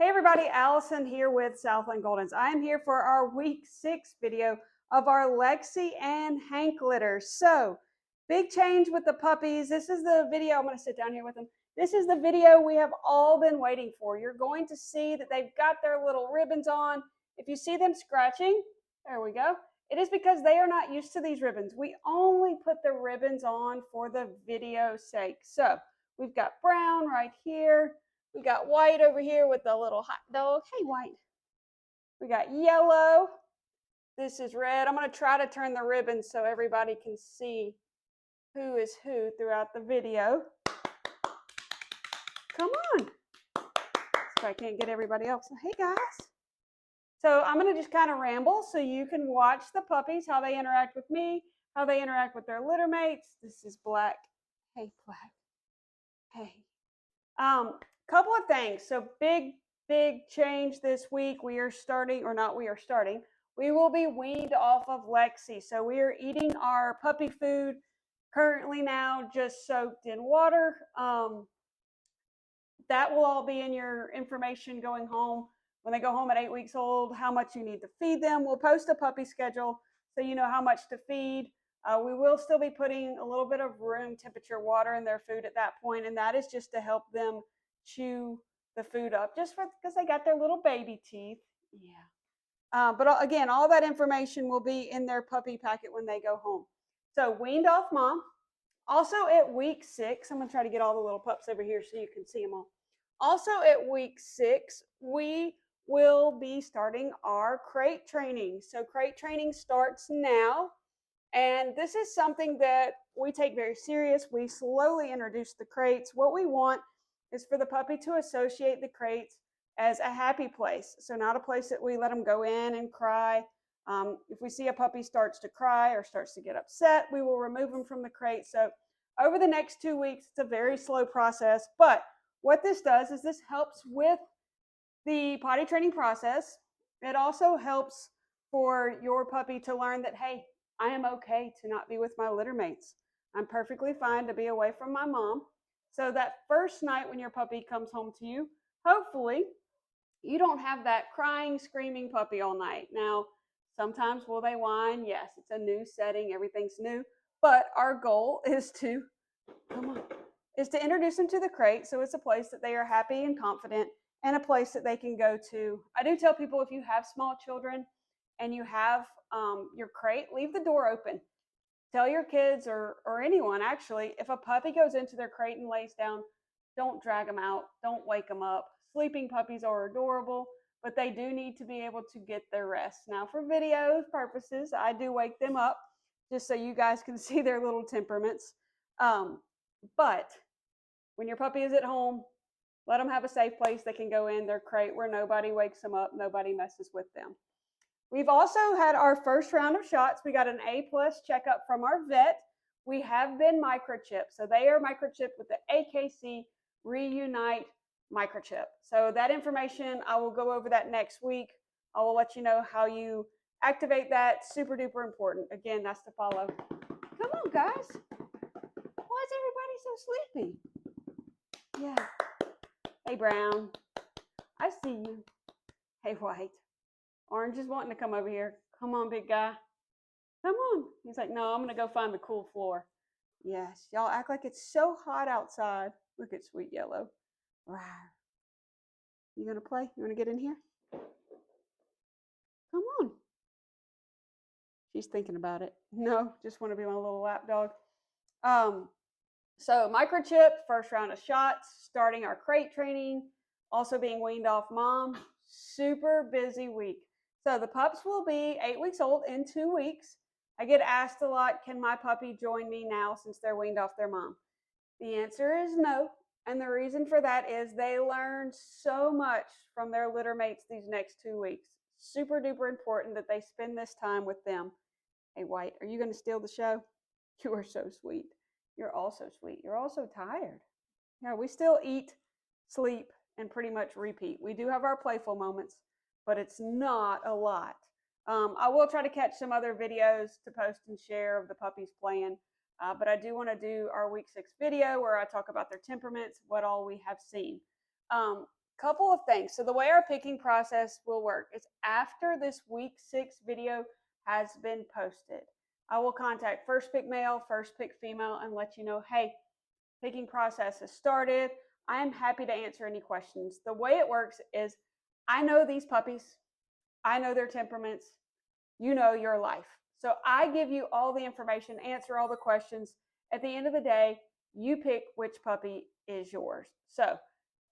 Hey everybody, Allison here with Southland Goldens. I am here for our week 6 video of our Lexie and Hank litters. So, big change with the puppies. This is the video, I'm going to sit down here with them. This is the video we have all been waiting for. You're going to see that they've got their little ribbons on. If you see them scratching, there we go. It is because they are not used to these ribbons. We only put the ribbons on for the video's sake. So, we've got brown right here. We got white over here with the little hot dog. Hey, white. We got yellow. This is red. I'm going to try to turn the ribbon so everybody can see who is who throughout the video. Come on. So I can't get everybody else. Hey, guys. So I'm going to just kind of ramble so you can watch the puppies, how they interact with me, how they interact with their litter mates. This is Black. Hey, Black. Hey. Couple of things. So big change this week. We are starting, or not we are starting, we will be weaned off of Lexie. So we are eating our puppy food currently now, just soaked in water. That will all be in your information going home. When they go home at 8 weeks old, how much you need to feed them. We'll post a puppy schedule so you know how much to feed. We will still be putting a little bit of room temperature water in their food at that point, and that is just to help them chew the food up, just because they got their little baby teeth. Yeah. But again, all that information will be in their puppy packet when they go home. So weaned off mom. Also at week 6, I'm going to try to get all the little pups over here so you can see them all. Also at week 6, we will be starting our crate training. So crate training starts now. And this is something that we take very serious. We slowly introduce the crates. What we want is for the puppy to associate the crates as a happy place. So not a place that we let them go in and cry. If we see a puppy starts to cry or starts to get upset, we will remove them from the crate. So over the next 2 weeks, it's a very slow process. But what this does is this helps with the potty training process. It also helps for your puppy to learn that, hey, I am okay to not be with my litter mates. I'm perfectly fine to be away from my mom. So that first night when your puppy comes home to you, hopefully you don't have that crying, screaming puppy all night. Now, sometimes will they whine? Yes, it's a new setting, everything's new. But our goal is to, is to introduce them to the crate so it's a place that they are happy and confident and a place that they can go to. I do tell people, if you have small children and you have your crate, leave the door open. Tell your kids or anyone, actually, if a puppy goes into their crate and lays down, don't drag them out. Don't wake them up. Sleeping puppies are adorable, but they do need to be able to get their rest. Now, for video purposes, I do wake them up just so you guys can see their little temperaments. But when your puppy is at home, let them have a safe place they can go in their crate where nobody wakes them up, nobody messes with them. We've also had our first round of shots. We got an A+ checkup from our vet. We have been microchipped. So they are microchipped with the AKC Reunite microchip. So that information, I will go over that next week. I will let you know how you activate that. Super duper important. Again, that's to follow. Come on, guys. Why is everybody so sleepy? Yeah. Hey, Brown. I see you. Hey, White. Orange is wanting to come over here. Come on, big guy. Come on. He's like, no, I'm going to go find the cool floor. Yes, y'all act like it's so hot outside. Look at sweet yellow. Wow. You going to play? You want to get in here? Come on. She's thinking about it. No, just want to be my little lap dog. So microchip, first round of shots, starting our crate training, also being weaned off mom. Super busy week. So the pups will be 8 weeks old in 2 weeks. I get asked a lot, can my puppy join me now since they're weaned off their mom? The answer is no. And the reason for that is they learn so much from their litter mates these next 2 weeks. Super duper important that they spend this time with them. Hey, White, are you going to steal the show? You are so sweet. You're also sweet. You're also tired. Yeah, we still eat, sleep, and pretty much repeat. We do have our playful moments, but it's not a lot. I will try to catch some other videos to post and share of the puppies playing, but I do want to do our week 6 video where I talk about their temperaments, what all we have seen. Couple of things. So the way our picking process will work is after this week 6 video has been posted, I will contact first pick male, first pick female, and let you know, hey, picking process has started. I am happy to answer any questions. The way it works is I know these puppies, I know their temperaments, you know your life. So I give you all the information, answer all the questions. At the end of the day, you pick which puppy is yours. So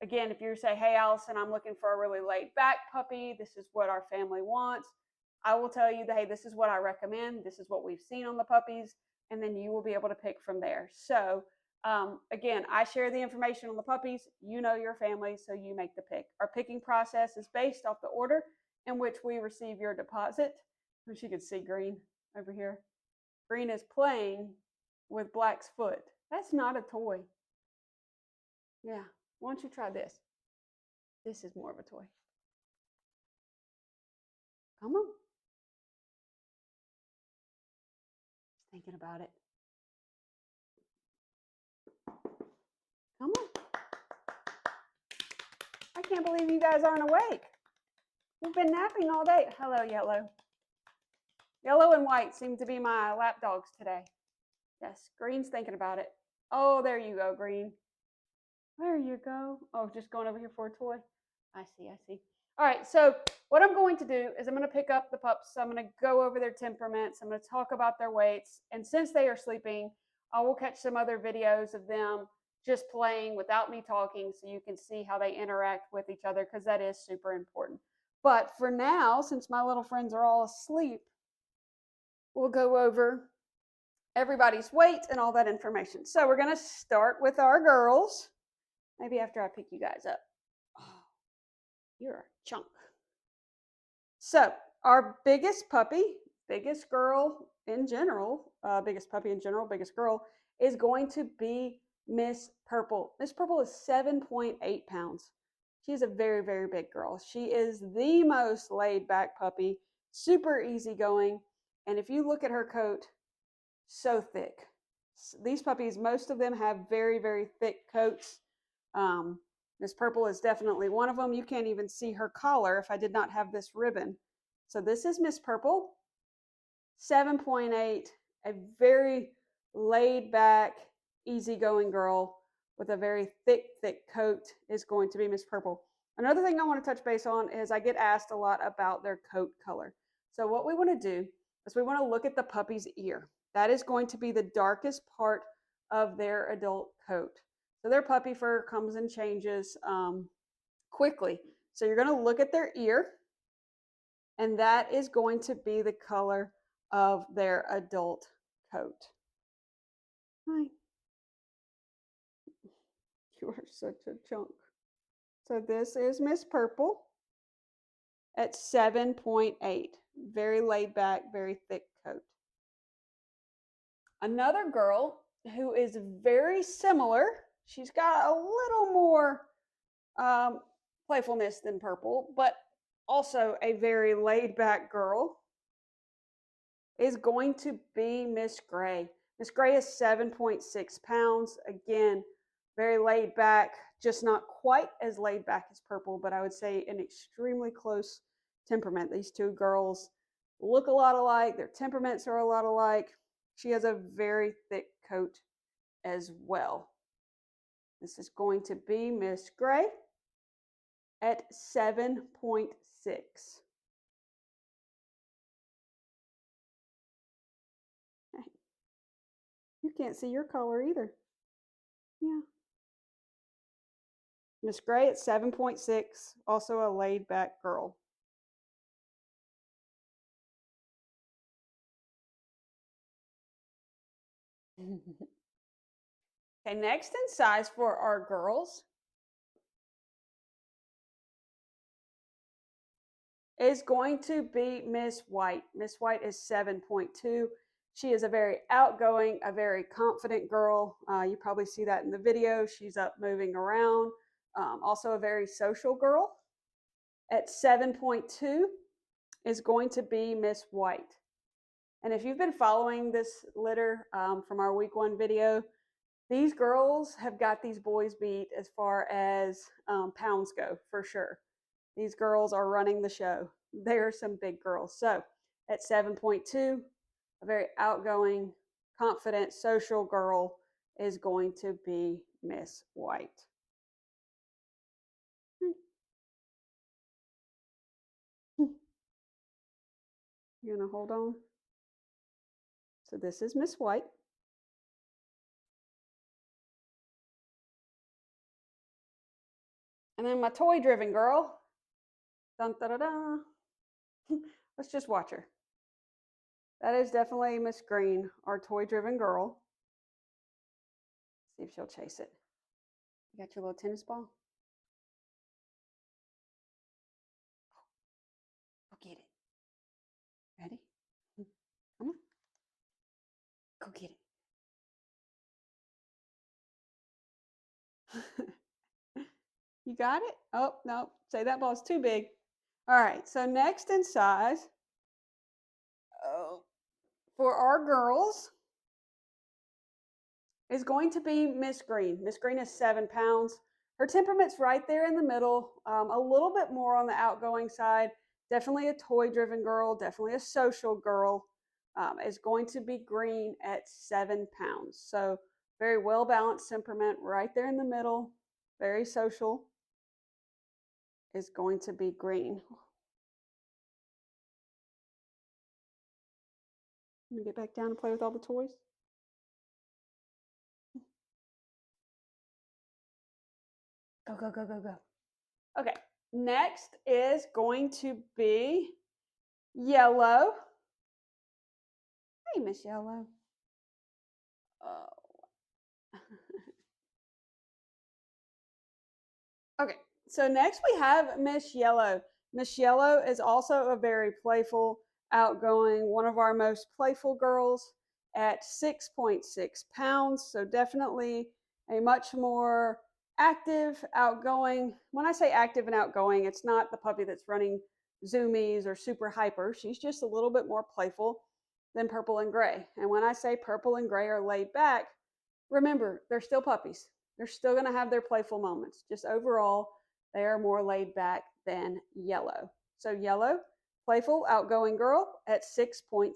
again, if you say, hey, Allison, I'm looking for a really laid back puppy, this is what our family wants, I will tell you that, hey, this is what I recommend, this is what we've seen on the puppies, and then you will be able to pick from there. So again, I share the information on the puppies, you know your family, so you make the pick. Our picking process is based off the order in which we receive your deposit. Wish you could see Green over here. Green is playing with Black's foot. That's not a toy. Yeah, why don't you try this? This is more of a toy. Come on. Thinking about it. Come on. I can't believe you guys aren't awake. You've been napping all day. Hello, Yellow. Yellow and White seem to be my lap dogs today. Yes, Green's thinking about it. Oh, there you go, Green. There you go. Oh, just going over here for a toy. I see, I see. All right, so what I'm going to do is I'm going to pick up the pups. So I'm going to go over their temperaments. I'm going to talk about their weights. And since they are sleeping, I will catch some other videos of them just playing without me talking so you can see how they interact with each other, because that is super important. But for now, since my little friends are all asleep, we'll go over everybody's weight and all that information. So we're going to start with our girls. Maybe after I pick you guys up. Oh, you're a chunk. So our biggest puppy, biggest girl in general, biggest puppy in general, biggest girl, is going to be Miss Purple. Miss Purple is 7.8 pounds. She's a very, very big girl. She is the most laid back puppy, super easygoing. And if you look at her coat, so thick. These puppies, most of them have very, very thick coats. Miss Purple is definitely one of them. You can't even see her collar if I did not have this ribbon. So this is Miss Purple, 7.8, a very laid back, easygoing girl with a very thick, thick coat is going to be Miss Purple. Another thing I want to touch base on is I get asked a lot about their coat color. So what we want to do is we want to look at the puppy's ear. That is going to be the darkest part of their adult coat. So their puppy fur comes and changes quickly. So you're going to look at their ear, and that is going to be the color of their adult coat. Hi. You are such a chunk. So this is Miss Purple at 7.8. Very laid back, very thick coat. Another girl who is very similar, she's got a little more playfulness than Purple, but also a very laid back girl, is going to be Miss Gray. Miss Gray is 7.6 pounds. Again, very laid back, just not quite as laid back as Purple, but I would say an extremely close temperament. These two girls look a lot alike. Their temperaments are a lot alike. She has a very thick coat as well. This is going to be Miss Gray at 7.6. You can't see your color either. Yeah. Miss Gray at 7.6, also a laid back girl. Okay, next in size for our girls is going to be Miss White. Miss White is 7.2. She is a very outgoing, a very confident girl. You probably see that in the video. She's up moving around. Also a very social girl. At 7.2 is going to be Miss White. And if you've been following this litter from our week 1 video, These girls have got these boys beat as far as pounds go, for sure. These girls are running the show. They are some big girls. So at 7.2, a very outgoing, confident, social girl is going to be Miss White. You're going to hold on. So this is Miss White. And then my toy-driven girl. Dun, da, da, da. Let's just watch her. That is definitely Miss Green, our toy-driven girl. See if she'll chase it. You got your little tennis ball? Go get it. Ready? Come on. Go get it. You got it? Oh, no. Say that ball's too big. All right. So next in size, for our girls, is going to be Miss Green. Miss Green is 7 pounds. Her temperament's right there in the middle, a little bit more on the outgoing side. Definitely a toy-driven girl, definitely a social girl. Is going to be Green at 7 pounds. So very well-balanced temperament right there in the middle, very social, is going to be Green. Let me get back down and play with all the toys. Go, go, go, go, go. Okay, next is going to be Yellow. Hey, Miss Yellow. Oh. Okay, so next we have Miss Yellow. Miss Yellow is also a very playful, outgoing, one of our most playful girls at 6.6 pounds. So definitely a much more active, outgoing. When I say active and outgoing, it's not the puppy that's running zoomies or super hyper. She's just a little bit more playful than Purple and Gray. And when I say Purple and Gray are laid back, remember, they're still puppies. They're still going to have their playful moments. Just overall, they are more laid back than Yellow. So Yellow, playful, outgoing girl at 6.6.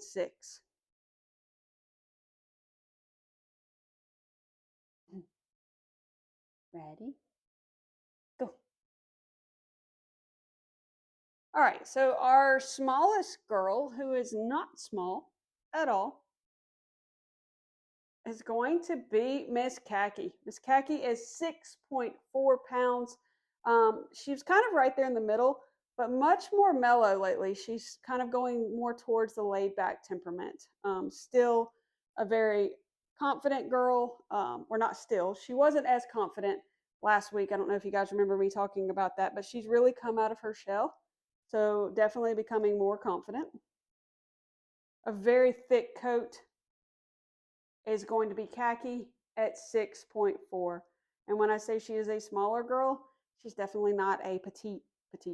Ready? Go. All right, so our smallest girl, who is not small at all, is going to be Miss Khaki. Miss Khaki is 6.4 pounds. She's kind of right there in the middle, but much more mellow lately. She's kind of going more towards the laid back temperament. Still a very confident girl, or not still. She wasn't as confident last week. I don't know if you guys remember me talking about that, but she's really come out of her shell. So definitely becoming more confident. A very thick coat is going to be Khaki at 6.4. And when I say she is a smaller girl, she's definitely not a petite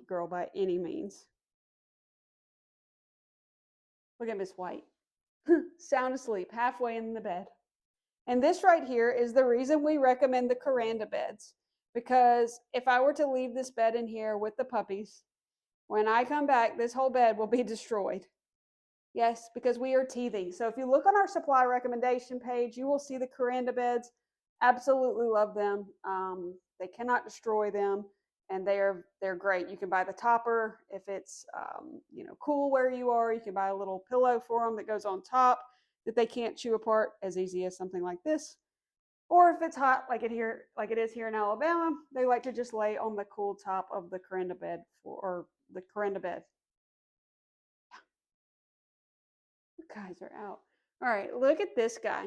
girl by any means. Look at Miss White. Sound asleep, halfway in the bed. And this right here is the reason we recommend the Kuranda beds. Because if I were to leave this bed in here with the puppies, when I come back, this whole bed will be destroyed. Yes, because we are teething. So if you look on our supply recommendation page, you will see the Kuranda beds. Absolutely love them. They cannot destroy them, and they're great. You can buy the topper if it's cool where you are. You can buy a little pillow for them that goes on top that they can't chew apart as easy as something like this. Or if it's hot like it is here in Alabama, they like to just lay on the cool top of the Kuranda bed or the Kuranda bed. You guys are out. All right, look at this guy.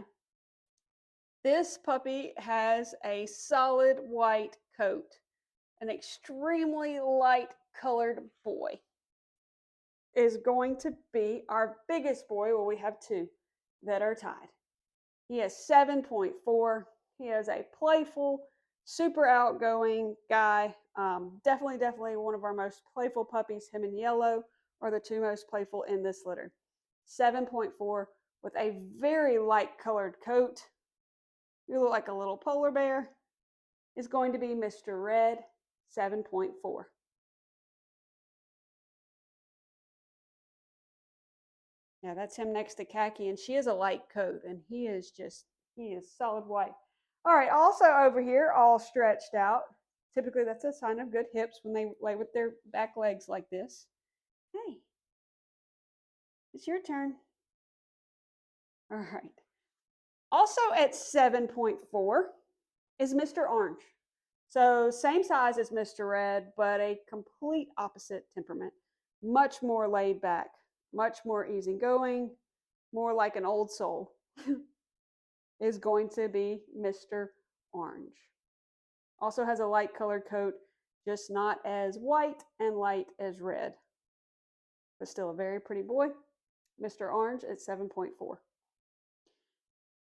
This puppy has a solid white coat, an extremely light colored boy. Is going to be our biggest boy. Well, we have two that are tied. He is 7.4. He is a playful, super outgoing guy. Definitely one of our most playful puppies. Him and Yellow are the two most playful in this litter. 7.4 with a very light colored coat. You look like a little polar bear, is going to be Mr. Red, 7.4. Yeah, that's him next to Khaki, and she is a light coat, and he is solid white. All right, also over here, all stretched out. Typically, that's a sign of good hips when they lay with their back legs like this. Hey, it's your turn. All right. Also at 7.4 is Mr. Orange. So same size as Mr. Red, but a complete opposite temperament. Much more laid back, much more easygoing, more like an old soul is going to be Mr. Orange. Also has a light colored coat, just not as white and light as red, but still a very pretty boy. Mr. Orange at 7.4.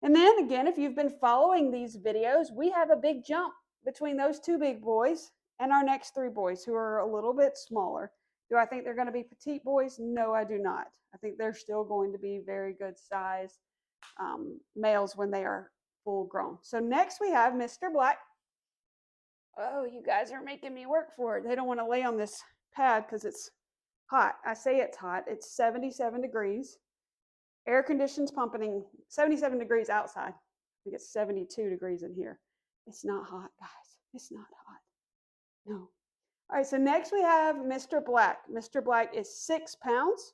And then again, if you've been following these videos, we have a big jump between those two big boys and our next three boys who are a little bit smaller. Do I think they're going to be petite boys? No, I do not. I think they're still going to be very good size males when they are full grown. So next we have Mr. Black. Oh, you guys are making me work for it. They don't want to lay on this pad because it's hot. I say it's hot. It's 77 degrees. Air conditions pumping 77 degrees outside. I think it's 72 degrees in here. It's not hot, guys. It's not hot. No. All right, so next we have Mr. Black. Mr. Black is 6 pounds.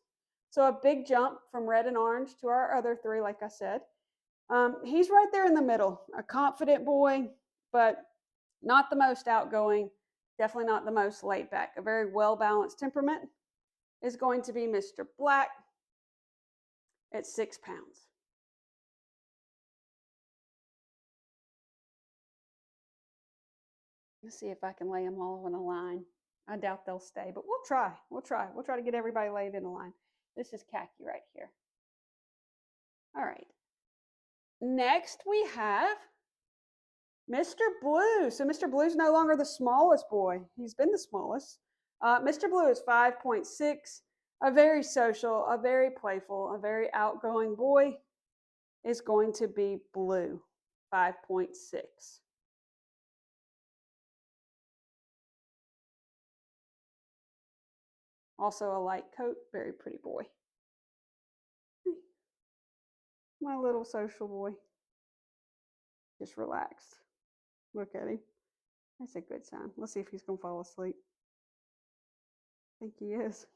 So a big jump from red and orange to our other three, like I said. He's right there in the middle, a confident boy, but not the most outgoing, definitely not the most laid back. A very well-balanced temperament is going to be Mr. Black at 6 pounds. Let's see if I can lay them all in a line. I doubt they'll stay, but we'll try. We'll try. We'll try to get everybody laid in a line. This is Khaki right here. All right. Next we have Mr. Blue. So Mr. Blue's no longer the smallest boy. He's been the smallest. Mr. Blue is 5.6. A very social, a very playful, a very outgoing boy is going to be Blue, 5.6. Also a light coat, very pretty boy. My little social boy. Just relaxed. Look at him. That's a good sign. Let's see if he's going to fall asleep. I think he is.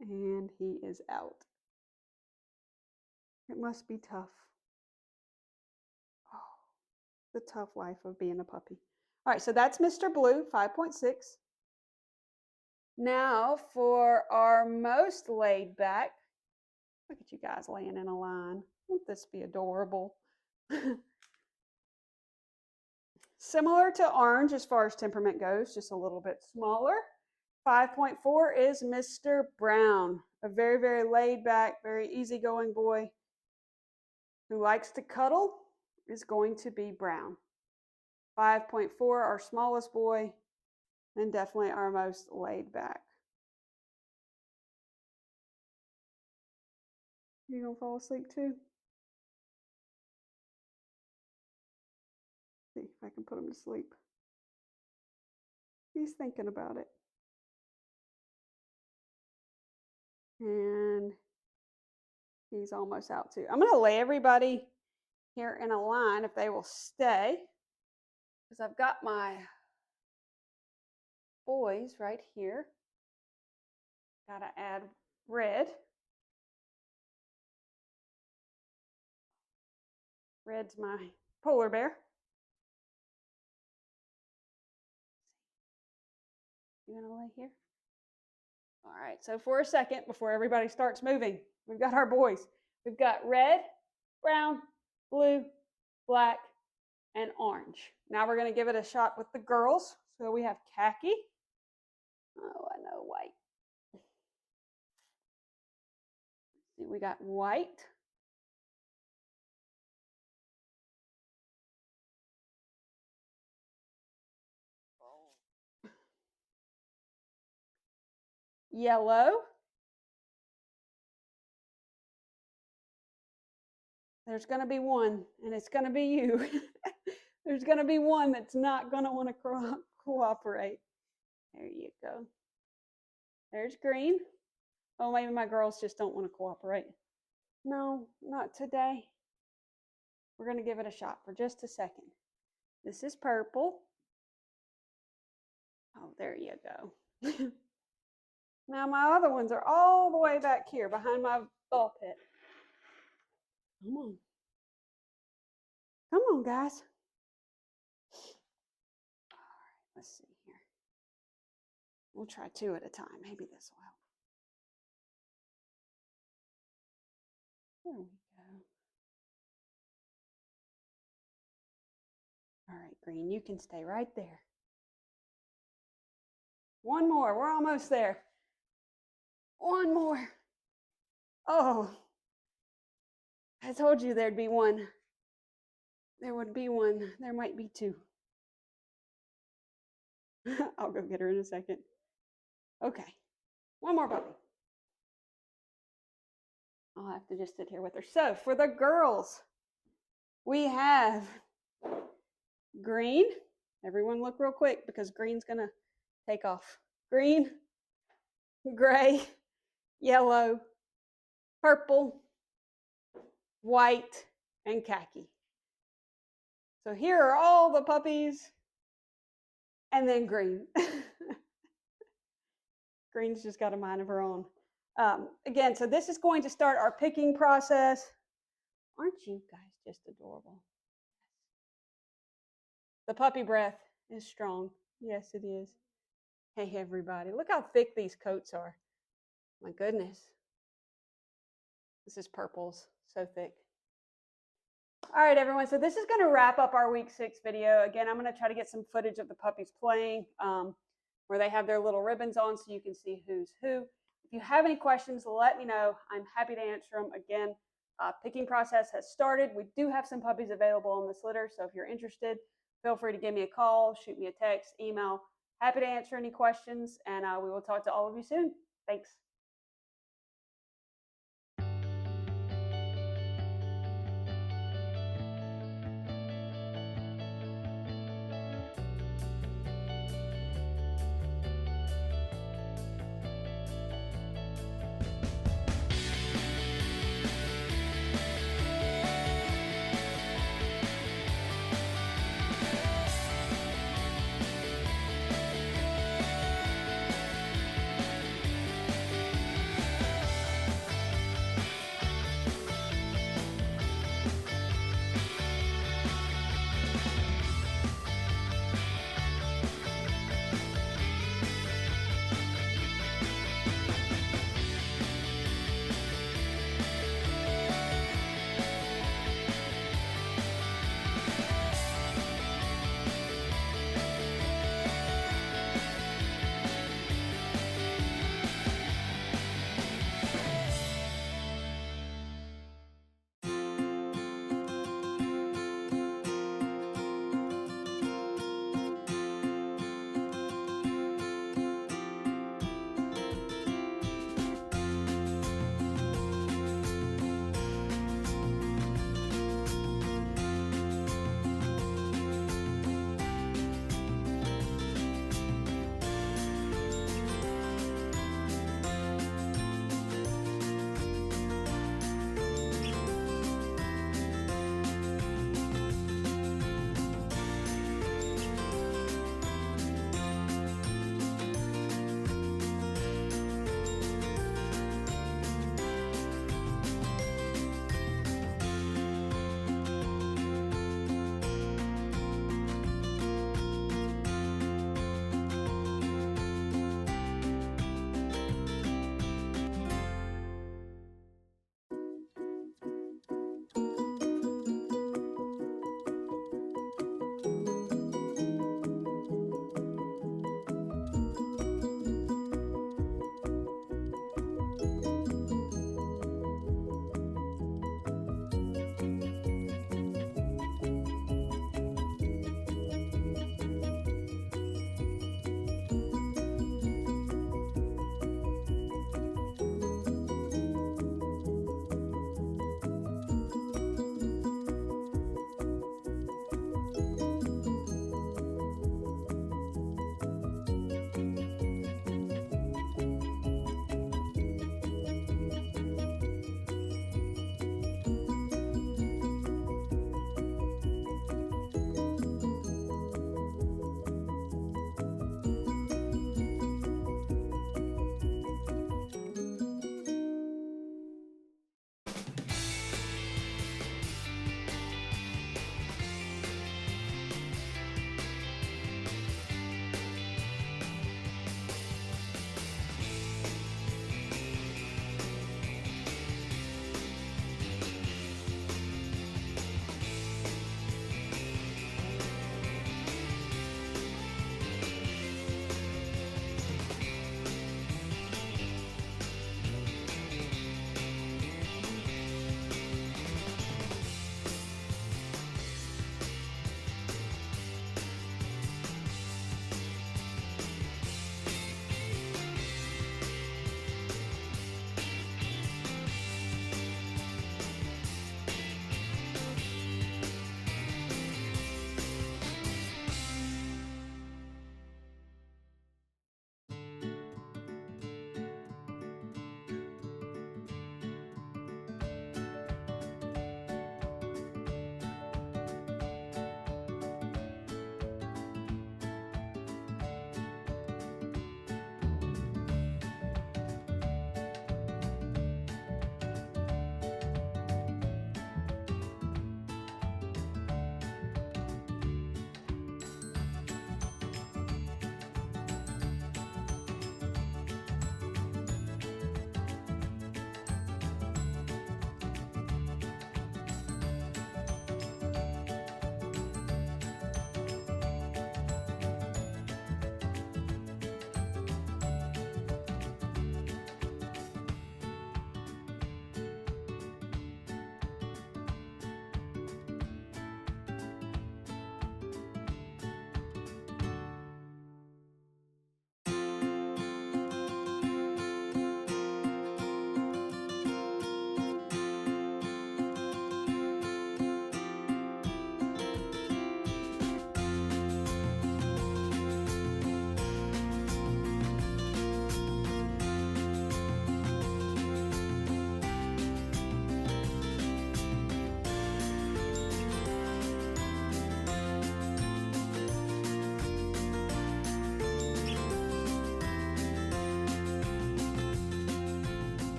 And he is out. It must be tough. Oh, the tough life of being a puppy. All right, so that's Mr. Blue, 5.6. Now for our most laid back. Look at you guys laying in a line. Won't this be adorable? Similar to Orange as far as temperament goes, just a little bit smaller. 5.4 is Mr. Brown, a very, very laid back, very easygoing boy who likes to cuddle is going to be Brown. 5.4, our smallest boy, and definitely our most laid back. You gonna fall asleep too? See if I can put him to sleep. He's thinking about it. And he's almost out too. I'm gonna lay everybody here in a line if they will stay, because I've got my boys right here. Gotta add Red. Red's my polar bear. You gonna lay here? All right, so for a second, before everybody starts moving, we've got our boys. We've got red, brown, blue, black, and orange. Now we're gonna give it a shot with the girls. So we have khaki. Oh, I know, white. See, we got white. Yellow. There's going to be one, and it's going to be you. There's going to be one that's not going to want to cooperate. There you go. There's green. Oh, maybe my girls just don't want to cooperate. No, not today. We're going to give it a shot for just a second. This is purple. Oh, there you go. Now my other ones are all the way back here behind my ball pit. Come on. Come on, guys. All right, let's see here. We'll try 2 at a time. Maybe this will help. There we go. All right, green, you can stay right there. One more. We're almost there. One more. Oh, I told you there'd be one. There would be one. There might be 2. I'll go get her in a second. Okay. One more puppy. I'll have to just sit here with her. So for the girls, we have green. Everyone look real quick because green's going to take off. Green, gray, yellow, purple, white, and khaki. So here are all the puppies, and then green. Green's just got a mind of her own. Again, so this is going to start our picking process. Aren't you guys just adorable? The puppy breath is strong. Yes, it is. Hey, everybody. Look how thick these coats are. My goodness. This is purples. So thick. All right, everyone. So this is going to wrap up our week 6 video. Again, I'm going to try to get some footage of the puppies playing where they have their little ribbons on so you can see who's who. If you have any questions, let me know. I'm happy to answer them. Again, picking process has started. We do have some puppies available on this litter. So if you're interested, feel free to give me a call, shoot me a text, email. Happy to answer any questions, and we will talk to all of you soon. Thanks.